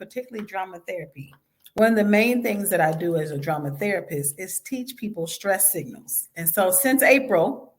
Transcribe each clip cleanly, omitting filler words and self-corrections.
particularly drama therapy. One of the main things that I do as a drama therapist is teach people stress signals. And so since April,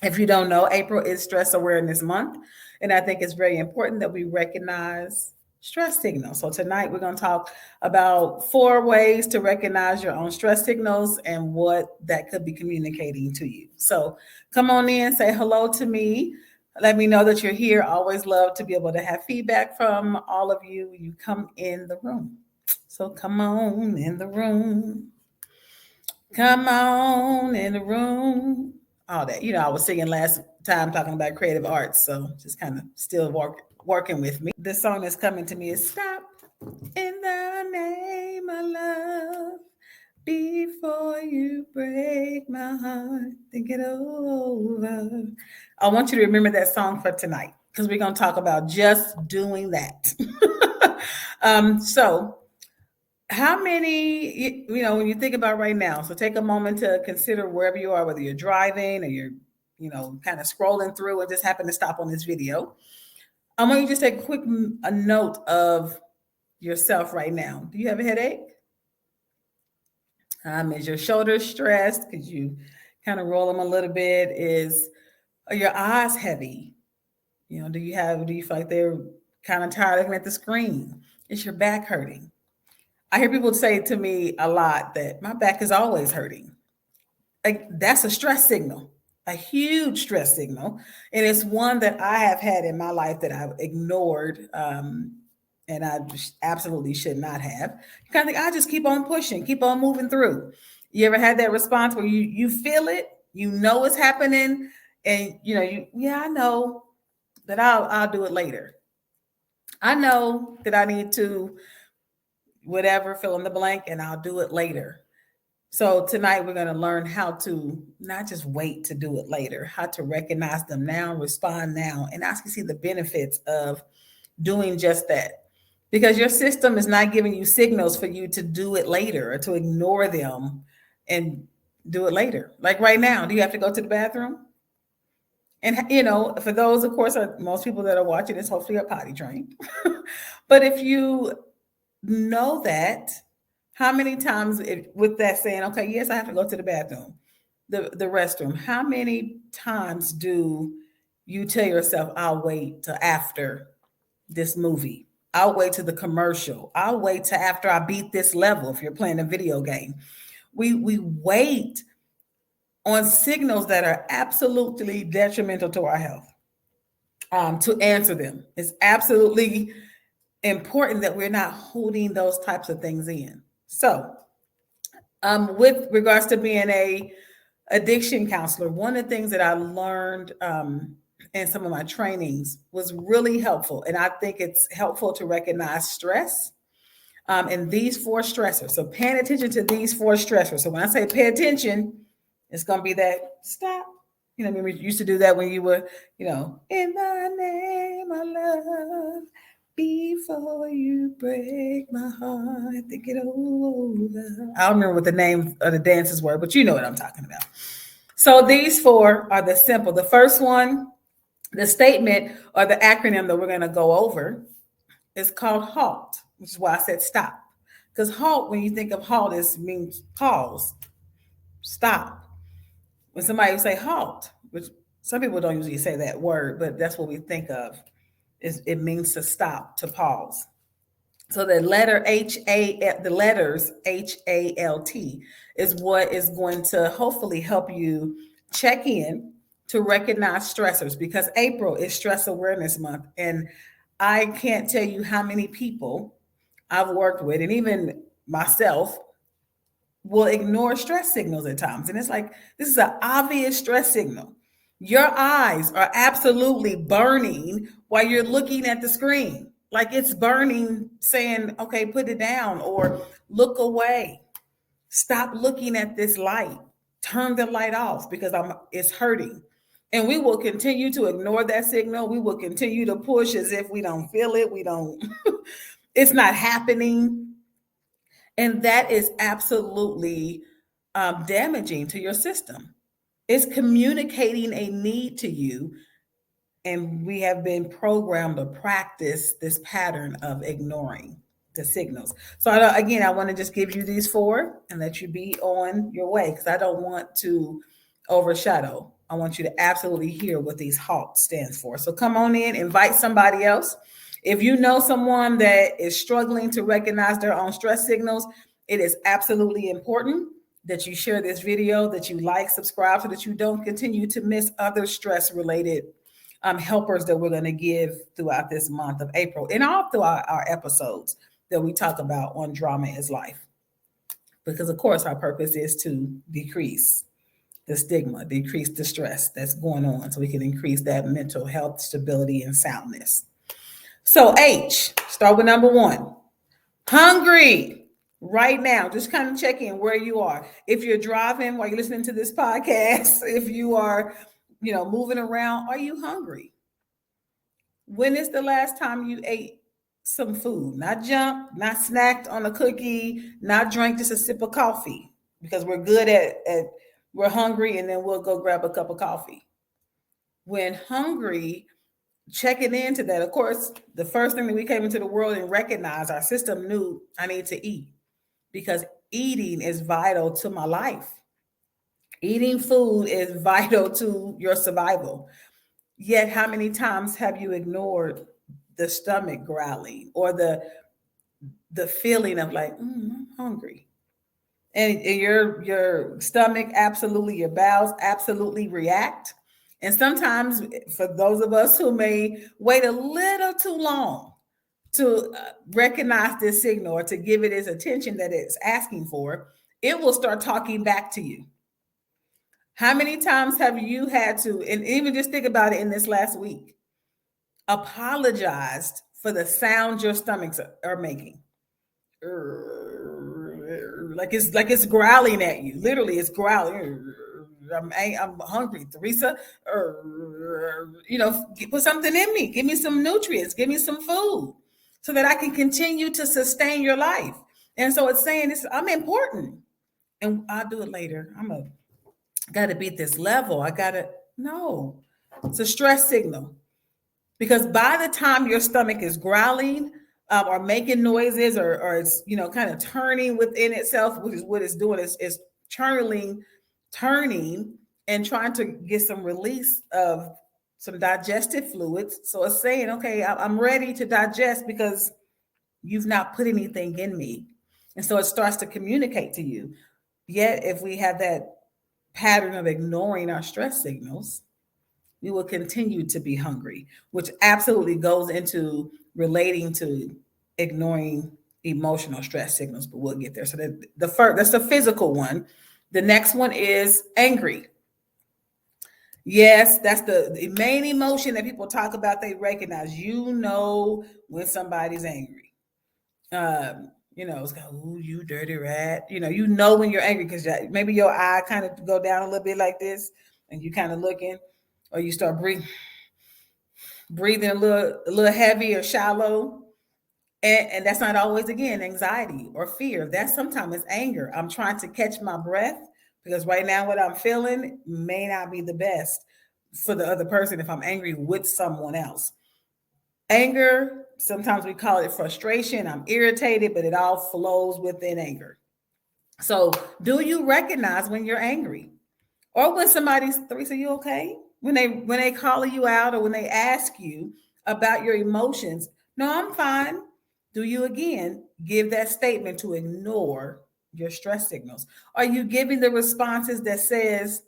if you don't know, April is Stress Awareness Month. And I think it's very important that we recognize stress signals. So tonight we're going to talk about 4 ways to recognize your own stress signals and what that could be communicating to you. So come on in, say hello to me. Let me know that you're here. I always love to be able to have feedback from all of you. You come in the room. So come on in the room. Come on in the room. All that. I was singing last time talking about creative arts. So just kind of still working with me. This song that's coming to me is Stop in the Name of Love. Before you break my heart, think it over. I want you to remember that song for tonight because we're going to talk about just doing that. So how many, when you think about right now, so take a moment to consider wherever you are, whether you're driving or you're, kind of scrolling through and just happen to stop on this video. I want you to just take a note of yourself right now. Do you have a headache? Is your shoulders stressed? Could you kind of roll them a little bit? Are your eyes heavy? Do you feel like they're kind of tired looking at the screen? Is your back hurting? I hear people say to me a lot that my back is always hurting. Like that's a stress signal, a huge stress signal. And it's one that I have had in my life that I've ignored. And I absolutely should not have. You kind of think, I just keep on pushing, keep on moving through. You ever had that response where you feel it, it's happening, and I know that I'll do it later. I know that I need to whatever, fill in the blank, and I'll do it later. So tonight we're going to learn how to not just wait to do it later, how to recognize them now, respond now, and actually see the benefits of doing just that. Because your system is not giving you signals for you to do it later or to ignore them and do it later. Like right now, do you have to go to the bathroom? And, for those, of course, most people that are watching this hopefully are potty trained. But if you know that, how many times with that saying, okay, yes, I have to go to the bathroom, the restroom, how many times do you tell yourself, I'll wait till after this movie? I'll wait to the commercial. I'll wait till after I beat this level if you're playing a video game. We wait on signals that are absolutely detrimental to our health to answer them. It's absolutely important that we're not holding those types of things in. So with regards to being a addiction counselor, one of the things that I learned in some of my trainings was really helpful. And I think it's helpful to recognize stress and these 4 stressors. So paying attention to these 4 stressors. So when I say pay attention, it's going to be that stop. We used to do that when you were, in the name of love, before you break my heart, think it over. I don't remember what the name of the dances were, but you know what I'm talking about. So these 4 are the simple. The first one, the statement or the acronym that we're going to go over is called HALT, which is why I said stop. Because HALT, when you think of HALT, it means pause, stop. When somebody say HALT, which some people don't usually say that word, but that's what we think of, it means to stop, to pause. So the letters HALT is what is going to hopefully help you check in to recognize stressors, because April is Stress Awareness Month. And I can't tell you how many people I've worked with, and even myself, will ignore stress signals at times. And it's like, this is an obvious stress signal. Your eyes are absolutely burning while you're looking at the screen. Like it's burning, saying, okay, put it down or look away. Stop looking at this light. Turn the light off because it's hurting. And we will continue to ignore that signal. We will continue to push as if we don't feel it. We don't, it's not happening. And that is absolutely damaging to your system. It's communicating a need to you. And we have been programmed to practice this pattern of ignoring. the signals. So again, I want to just give you these four and let you be on your way, because I don't want to overshadow. I want you to absolutely hear what these HALT stands for. So come on in, invite somebody else. If you know someone that is struggling to recognize their own stress signals, it is absolutely important that you share this video, that you like, subscribe, so that you don't continue to miss other stress related helpers that we're going to give throughout this month of April and all throughout our episodes that we talk about on Drama is Life. Because, of course, our purpose is to decrease the stigma, decrease the stress that's going on, so we can increase that mental health stability and soundness. So, H, start with number one. Hungry. Right now, just kind of check in where you are. If you're driving while you're listening to this podcast, if you are, moving around, are you hungry? When is the last time you ate some food? Not junk, not snacked on a cookie, not drank just a sip of coffee, because we're good at we're hungry and then we'll go grab a cup of coffee. When hungry, checking into that. Of course, the first thing that we came into the world and recognized, our system knew I need to eat, because eating is vital to my life. Eating food is vital to your survival. Yet, how many times have you ignored the stomach growling or the feeling of like, I'm hungry, and your stomach absolutely, your bowels absolutely react. And sometimes, for those of us who may wait a little too long to recognize this signal or to give it its attention that it's asking for, it will start talking back to you. How many times have you had to, and even just think about it in this last week, apologized for the sound your stomachs are making? Like it's growling at you. Literally, it's growling. I'm hungry, Theresa. Put something in me. Give me some nutrients. Give me some food, so that I can continue to sustain your life. And so it's saying this: I'm important, and I'll do it later. Got to beat this level. I gotta no. It's a stress signal, because by the time your stomach is growling or making noises, or it's kind of turning within itself, which is what it's doing, is turning and trying to get some release of some digestive fluids. So it's saying, okay, I'm ready to digest, because you've not put anything in me. And so it starts to communicate to you. Yet if we have that pattern of ignoring our stress signals, we will continue to be hungry, which absolutely goes into relating to ignoring emotional stress signals, but we'll get there. So that's the physical one. The next one is angry. Yes, that's the main emotion that people talk about. They recognize, when somebody's angry. It's kind of, ooh, you dirty rat. When you're angry, because maybe your eye kind of go down a little bit like this, and you kind of looking, or you start breathing a little heavy or shallow. And that's not always, again, anxiety or fear. That's sometimes it's anger. I'm trying to catch my breath, because right now what I'm feeling may not be the best for the other person if I'm angry with someone else. Anger, sometimes we call it frustration. I'm irritated, but it all flows within anger. So do you recognize when you're angry? Or when somebody's, Theresa, you okay? When they call you out, or when they ask you about your emotions, no, I'm fine. Do you again give that statement to ignore your stress signals? Are you giving the responses that says,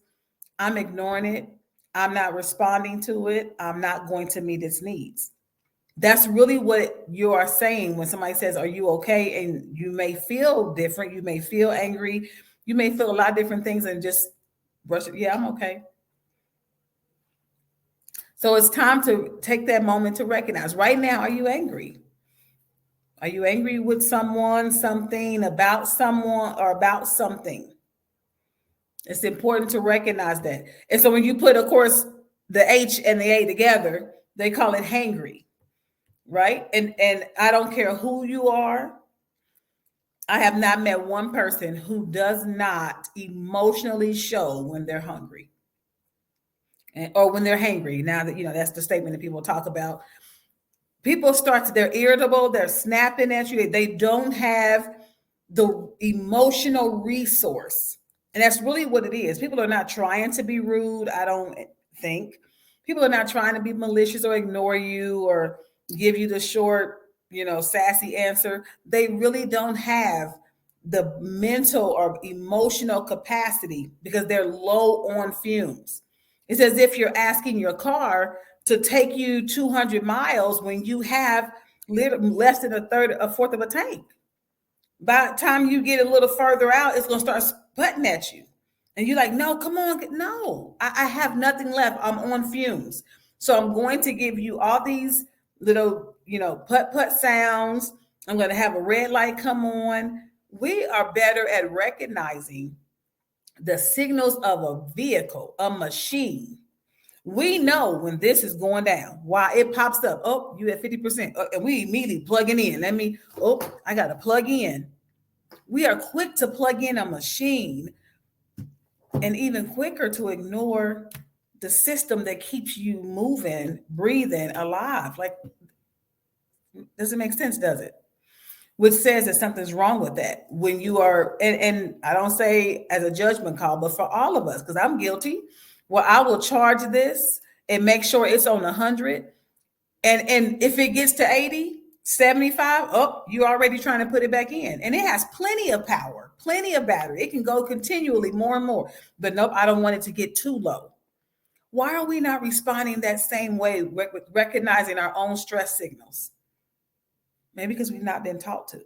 I'm ignoring it, I'm not responding to it, I'm not going to meet its needs? That's really what you are saying when somebody says, are you okay? And you may feel different. You may feel angry. You may feel a lot of different things, and just brush it. Yeah, I'm okay. So it's time to take that moment to recognize, right now, are you angry? Are you angry with someone, something, about someone, or about something? It's important to recognize that. And so when you put, of course, the H and the A together, they call it hangry, right? And I don't care who you are. I have not met one person who does not emotionally show when they're hungry, or when they're hangry. Now that that's the statement that people talk about. People start to, they're irritable, they're snapping at you, they don't have the emotional resource. And that's really what it is. People are not trying to be rude, I don't think. People are not trying to be malicious or ignore you or give you the short, sassy answer. They really don't have the mental or emotional capacity because they're low on fumes. It's as if you're asking your car to take you 200 miles when you have less than a fourth of a tank. By the time you get a little further out, it's going to start sputting at you. And you're like, no, come on. No, I have nothing left. I'm on fumes. So I'm going to give you all these little, put put sounds. I'm going to have a red light come on. We are better at recognizing the signals of a vehicle, a machine. We know when this is going down. Why it pops up. Oh, you at 50%. And we immediately plugging in. I got to plug in. We are quick to plug in a machine and even quicker to ignore the system that keeps you moving, breathing, alive. Like, doesn't make sense, does it? Which says that something's wrong with that. When you are, and I don't say as a judgment call, but for all of us, because I'm guilty. Well, I will charge this and make sure it's on 100. And if it gets to 80, 75, you're already trying to put it back in. And it has plenty of power, plenty of battery. It can go continually more and more. But nope, I don't want it to get too low. Why are we not responding that same way, recognizing our own stress signals? Maybe because we've not been taught to.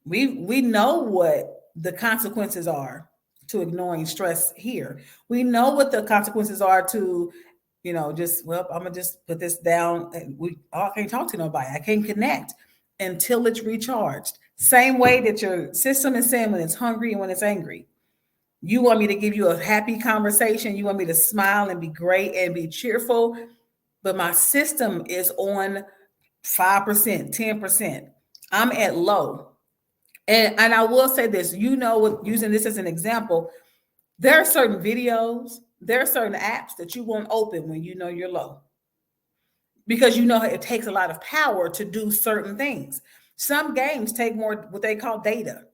We know what the consequences are to ignoring stress here. We know what the consequences are to, I'm gonna just put this down and I can't talk to nobody. I can't connect until it's recharged. Same way that your system is saying when it's hungry and when it's angry. You want me to give you a happy conversation. You want me to smile and be great and be cheerful. But my system is on 5%, 10%. I'm at low. And I will say this, using this as an example, there are certain videos, there are certain apps that you won't open when you know you're low. Because it takes a lot of power to do certain things. Some games take more, what they call data,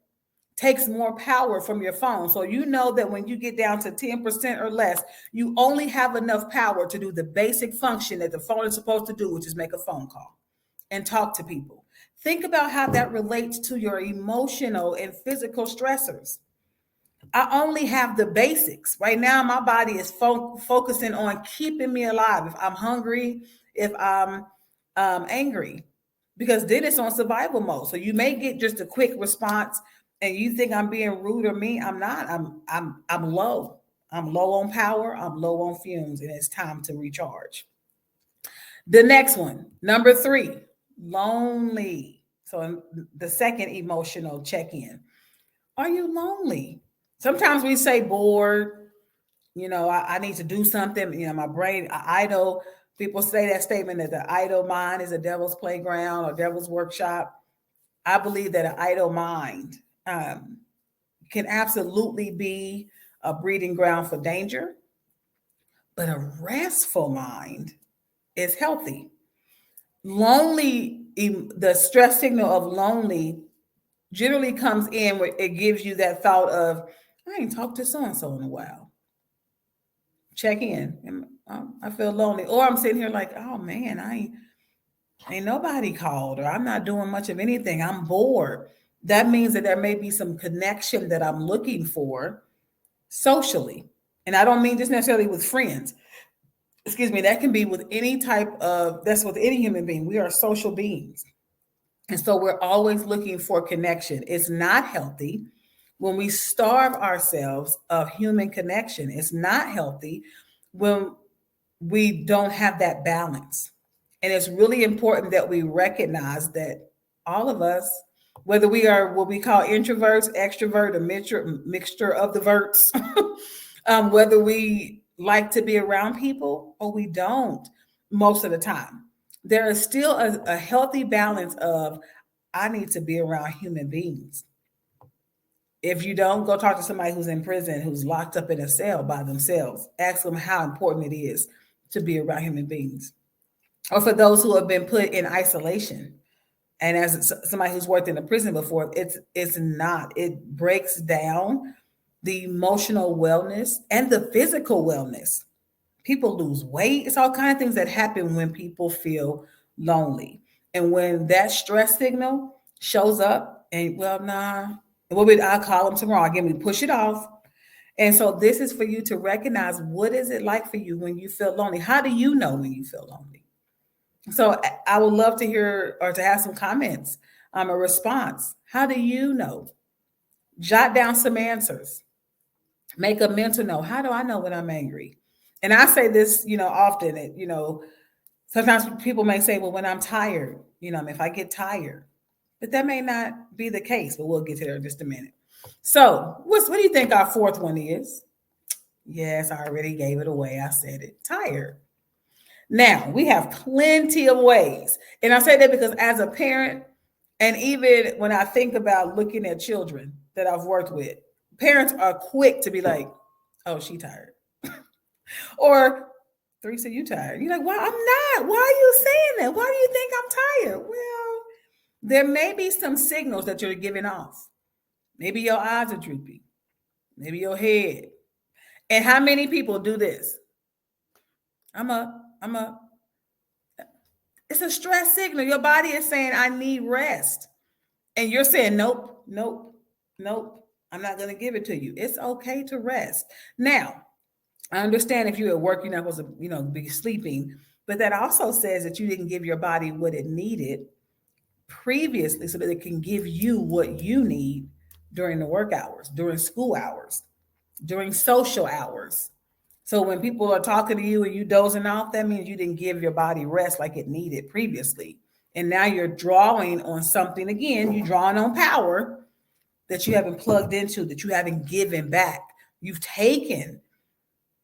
takes more power from your phone. So you know that when you get down to 10% or less, you only have enough power to do the basic function that the phone is supposed to do, which is make a phone call and talk to people. Think about how that relates to your emotional and physical stressors. I only have the basics. Right now, my body is focusing on keeping me alive. If I'm hungry, if I'm angry, because then it's on survival mode. So you may get just a quick response and you think I'm being rude or mean. I'm not. I'm low. I'm low on power. I'm low on fumes, and it's time to recharge. The next one, number 3, lonely. So the second emotional check-in. Are you lonely? Sometimes we say bored. I need to do something. My brain, idle. People say that statement that the idle mind is a devil's playground or devil's workshop. I believe that an idle mind can absolutely be a breeding ground for danger, but a restful mind is healthy. Lonely, the stress signal of lonely generally comes in where it gives you that thought of, I ain't talked to so-and-so in a while. Check in. I feel lonely. Or I'm sitting here like, oh man, ain't nobody called, or I'm not doing much of anything. I'm bored. That means that there may be some connection that I'm looking for socially. And I don't mean just necessarily with friends. Excuse me, that can be with that's with any human being. We are social beings. And so we're always looking for connection. It's not healthy when we starve ourselves of human connection. It's not healthy when we don't have that balance. And it's really important that we recognize that all of us, whether we are what we call introverts, extrovert, a mixture of the verts, whether we like to be around people or we don't most of the time, there is still a healthy balance of, I need to be around human beings. If you don't, go talk to somebody who's in prison, who's locked up in a cell by themselves. Ask them how important it is to be around human beings. or for those who have been put in isolation. And as somebody who's worked in a prison before, it's not. It breaks down the emotional wellness and the physical wellness. People lose weight. It's all kind of things that happen when people feel lonely. And when that stress signal shows up, and well, nah, what would I call them tomorrow? Again, we push it off. And so this is for you to recognize, what is it like for you when you feel lonely? How do you know when you feel lonely? So I would love to hear or to have some comments, a response. How do you know? Jot down some answers. Make a mental note. How do I know when I'm angry? And I say this, often. Sometimes people may say, "Well, when I'm tired, if I get tired," but that may not be the case. But we'll get to there in just a minute. So, what do you think our fourth one is? Yes, I already gave it away. I said it. Tired. Now, we have plenty of ways. And I say that because as a parent, and even when I think about looking at children that I've worked with, parents are quick to be like, "Oh, she tired." Or, "Theresa, you tired." You're like, "Well, I'm not. Why are you saying that? Why do you think I'm tired?" Well, there may be some signals that you're giving off. Maybe your eyes are droopy. Maybe your head. And how many people do this? I'm up. I'm up. It's a stress signal. Your body is saying, "I need rest." And you're saying, "Nope, nope, nope. I'm not going to give it to you." It's okay to rest. Now, I understand if you're at work, you're not supposed to, be sleeping. But that also says that you didn't give your body what it needed previously so that it can give you what you need during the work hours, during school hours, during social hours. So when people are talking to you and you dozing off, that means you didn't give your body rest like it needed previously. And now you're drawing on something again, you're drawing on power that you haven't plugged into, that you haven't given back. You've taken.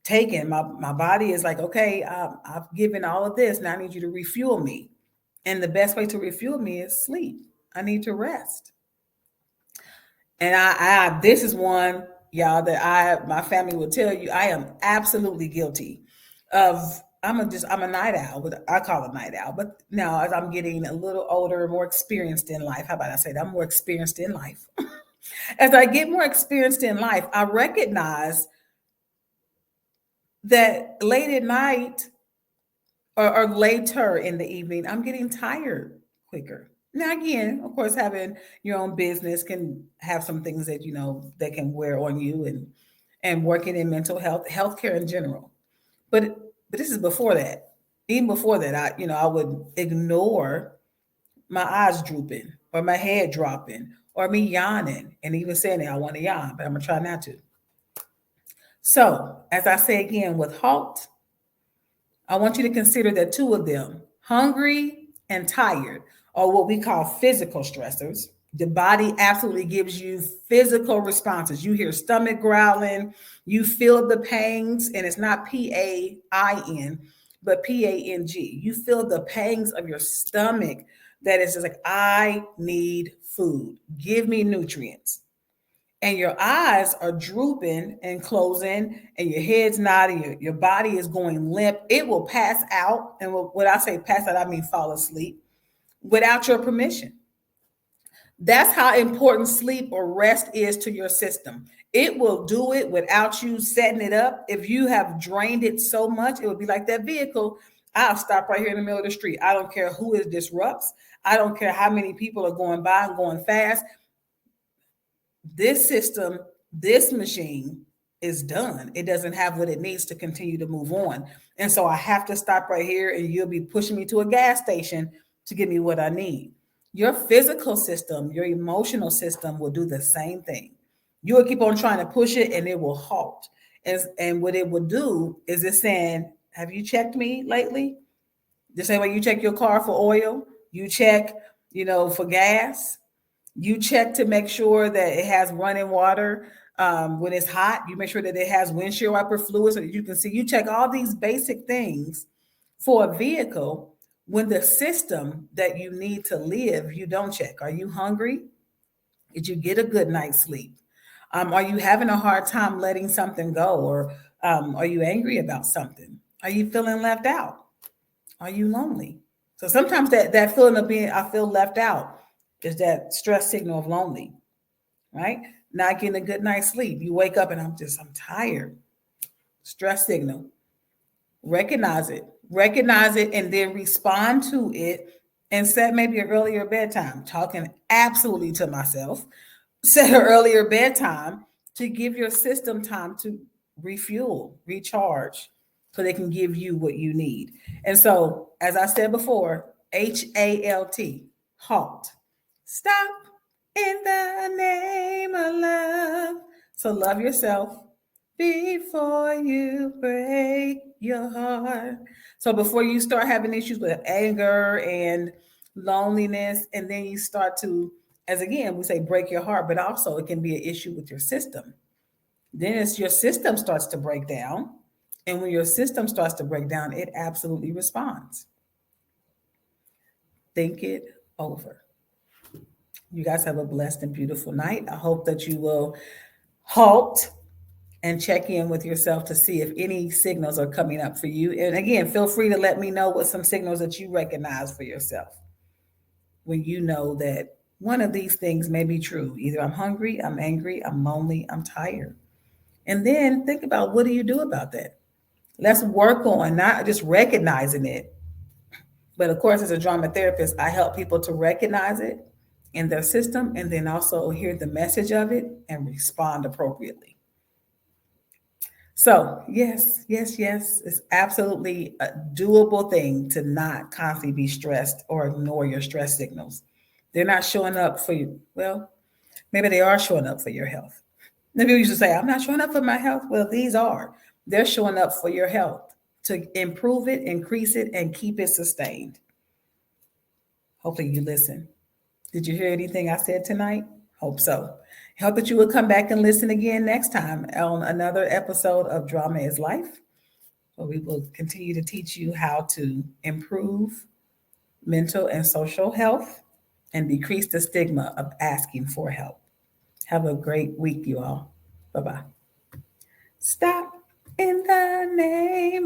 My body is like, "Okay, I've given all of this. Now I need you to refuel me." And the best way to refuel me is sleep. I need to rest. And I this is one, y'all, that my family will tell you I am absolutely guilty of. I'm a night owl, but I call it night owl. But now as I'm getting a little older, more experienced in life, how about I say that? I'm more experienced in life. As I get more experienced in life, I recognize that late at night or later in the evening, I'm getting tired quicker. Now, again, of course, having your own business can have some things that that can wear on you, and working in mental health, healthcare in general. But this is before that. Even before that, I would ignore my eyes drooping or my head dropping or me yawning and even saying that I want to yawn, but I'm gonna try not to. So, as I say again, with halt, I want you to consider that two of them, hungry and tired, are what we call physical stressors. The body absolutely gives you physical responses. You hear stomach growling, you feel the pangs, and it's not PAIN, but PANG. You feel the pangs of your stomach that is just like, "I need food. Give me nutrients." And your eyes are drooping and closing, and your head's nodding, your body is going limp. It will pass out. And when I say pass out, I mean fall asleep without your permission. That's how important sleep or rest is to your system. It will do it without you setting it up. If you have drained it so much, it would be like that vehicle. I'll stop right here in the middle of the street. I don't care who it disrupts. I don't care how many people are going by and going fast. This system, this machine is done. It doesn't have what it needs to continue to move on. And so I have to stop right here, and you'll be pushing me to a gas station to give me what I need. Your physical system, your emotional system will do the same thing. You will keep on trying to push it and it will halt. And what it will do is it's saying, "Have you checked me lately?" The same way you check your car for oil, you check, for gas. You check to make sure that it has running water. When it's hot, you make sure that it has windshield wiper fluid so that you can see. You check all these basic things for a vehicle when the system that you need to live, you don't check. Are you hungry? Did you get a good night's sleep? Are you having a hard time letting something go? Or are you angry about something? Are you feeling left out? Are you lonely? So sometimes that feeling of being, I feel left out, is that stress signal of lonely, right? Not getting a good night's sleep. You wake up and I'm tired. Stress signal. Recognize it, and then respond to it and set maybe an earlier bedtime. Talking absolutely to myself. Set an earlier bedtime to give your system time to refuel, recharge, so they can give you what you need. And so, as I said before, halt. Stop in the name of love. So, love yourself before you break your heart. So, before you start having issues with anger and loneliness, and then you start to, as again, we say break your heart, but also it can be an issue with your system. Then it's your system starts to break down. And when your system starts to break down, it absolutely responds. Think it over. You guys have a blessed and beautiful night. I hope that you will halt and check in with yourself to see if any signals are coming up for you. And again, feel free to let me know what some signals that you recognize for yourself when you know that one of these things may be true. Either I'm hungry, I'm angry, I'm lonely, I'm tired. And then think about, what do you do about that? Let's work on not just recognizing it, but of course, as a drama therapist, I help people to recognize it in their system and then also hear the message of it and respond appropriately. So, yes, it's absolutely a doable thing to not constantly be stressed or ignore your stress signals. They're not showing up for you. Well, maybe they are showing up for your health. Maybe you should say, I'm not showing up for my health. Well, these are. They're showing up for your health to improve it, increase it, and keep it sustained. Hopefully, you listen. Did you hear anything I said tonight? Hope so. Hope that you will come back and listen again next time on another episode of Drama is Life, where we will continue to teach you how to improve mental and social health and decrease the stigma of asking for help. Have a great week, you all. Bye bye. Stop in the name of